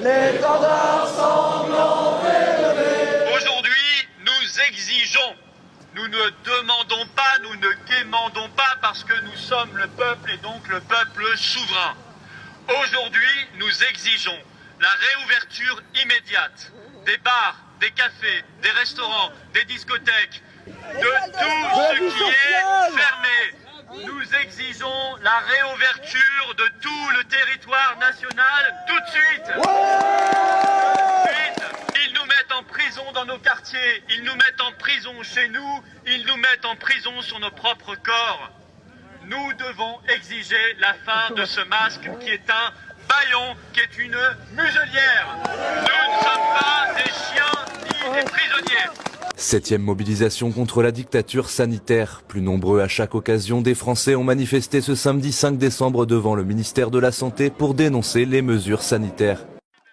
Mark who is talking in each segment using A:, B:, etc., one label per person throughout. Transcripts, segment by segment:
A: l'étendard sanglant fait lever.
B: Aujourd'hui, nous exigeons, nous ne demandons pas, nous ne quémandons pas parce que nous sommes le peuple et donc le peuple souverain. Aujourd'hui, nous exigeons la réouverture immédiate des bars, des cafés, des restaurants, des discothèques, de tout ce qui est fermé. Nous exigeons la réouverture de tout le territoire national tout de suite. Ils nous mettent en prison dans nos quartiers, ils nous mettent en prison chez nous, ils nous mettent en prison sur nos propres corps. Nous devons exiger la fin de ce masque qui est un bâillon, qui est une muselière. Nous ne sommes pas des chiens ni des prisonniers.
C: 7e mobilisation contre la dictature sanitaire. Plus nombreux à chaque occasion, des Français ont manifesté ce samedi 5 décembre devant le ministère de la Santé pour dénoncer les mesures sanitaires.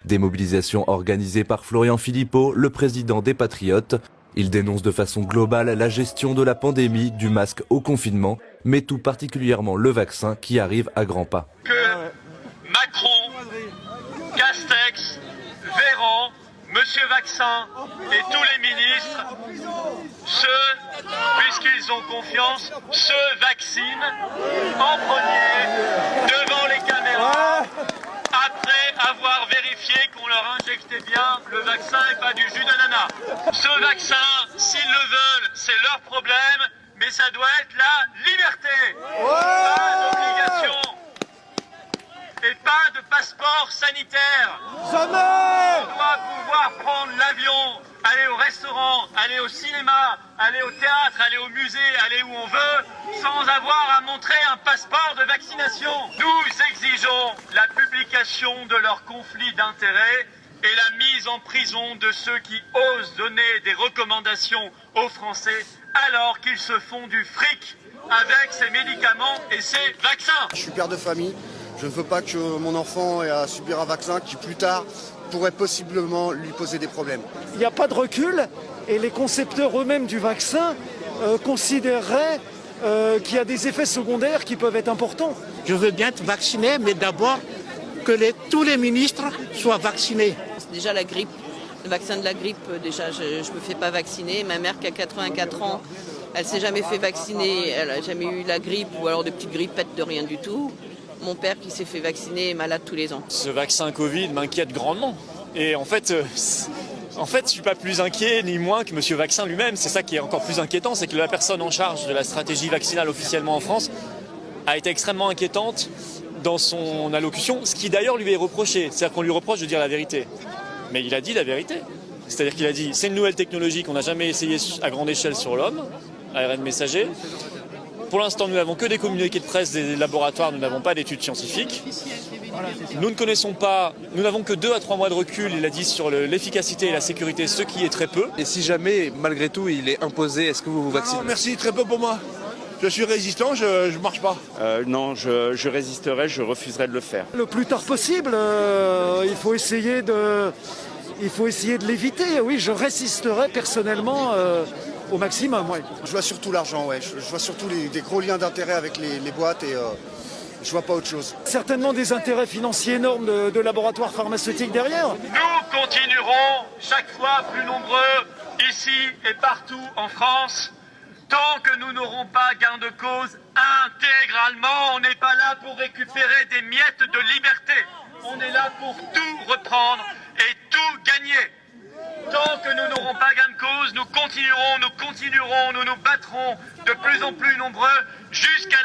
C: Des mobilisations organisées par Florian Philippot, le président des Patriotes. Il dénonce de façon globale la gestion de la pandémie, du masque au confinement, mais tout particulièrement le vaccin qui arrive à grands pas.
B: Que Macron, Castex, Véran, Monsieur Vaccin et tous les ministres, puisqu'ils ont confiance, se vaccinent en premier devant les caméras après avoir vérifié qu'on leur injectait bien le vaccin et pas du jus d'ananas. Ce vaccin, s'ils le veulent, c'est leur problème, mais ça doit être la liberté. Pas d'obligation. Et pas de passeport sanitaire.
A: Jamais.
B: On doit pouvoir prendre l'avion, aller au restaurant, aller au cinéma, aller au théâtre, aller au musée, aller où on veut, sans avoir à montrer un passeport de vaccination. Nous exigeons la publication de leurs conflits d'intérêts et la mise en prison de ceux qui osent donner des recommandations aux Français alors qu'ils se font du fric avec ces médicaments et ces vaccins.
D: Je suis père de famille. Je ne veux pas que mon enfant ait à subir un vaccin qui, plus tard, pourrait possiblement lui poser des problèmes.
E: Il n'y a pas de recul et les concepteurs eux-mêmes du vaccin considéreraient qu'il y a des effets secondaires qui peuvent être importants.
F: Je veux bien être vacciné, mais d'abord que tous les ministres soient vaccinés.
G: Déjà la grippe, le vaccin de la grippe, déjà je ne me fais pas vacciner. Ma mère qui a 84 ans, elle ne s'est jamais fait vacciner, elle n'a jamais eu la grippe ou alors de petites grippettes de rien du tout. Mon père qui s'est fait vacciner est malade tous les ans.
H: Ce vaccin Covid m'inquiète grandement. Et en fait, je ne suis pas plus inquiet ni moins que M. Vaccin lui-même. C'est ça qui est encore plus inquiétant, c'est que la personne en charge de la stratégie vaccinale officiellement en France a été extrêmement inquiétante dans son allocution, ce qui d'ailleurs lui est reproché. C'est-à-dire qu'on lui reproche de dire la vérité. Mais il a dit la vérité. C'est-à-dire qu'il a dit c'est une nouvelle technologie qu'on n'a jamais essayée à grande échelle sur l'homme, ARN messager. Pour l'instant, nous n'avons que des communiqués de presse des laboratoires, nous n'avons pas d'études scientifiques. Nous ne connaissons pas, nous n'avons que 2 à 3 mois de recul, il a dit, sur l'efficacité et la sécurité, ce qui est très peu.
C: Et si jamais, malgré tout, il est imposé, est-ce que vous vous vaccinez?
I: Non, merci, très peu pour moi. Je suis résistant, je ne marche pas.
J: Non, je résisterai, je refuserai de le faire.
E: Le plus tard possible, il faut essayer de l'éviter. Oui, je résisterai personnellement au maximum. Ouais.
D: Je vois surtout l'argent, ouais. Je vois surtout des gros liens d'intérêt avec les boîtes et je vois pas autre chose.
E: Certainement des intérêts financiers énormes de laboratoires pharmaceutiques derrière.
B: Nous continuerons, chaque fois plus nombreux, ici et partout en France, tant que nous n'aurons pas gain de cause intégralement. On n'est pas là pour récupérer des miettes de liberté. On est là pour tout reprendre et tout gagner. Tant que nous n'aurons pas gain de cause, nous continuerons, nous nous battrons de plus en plus nombreux jusqu'à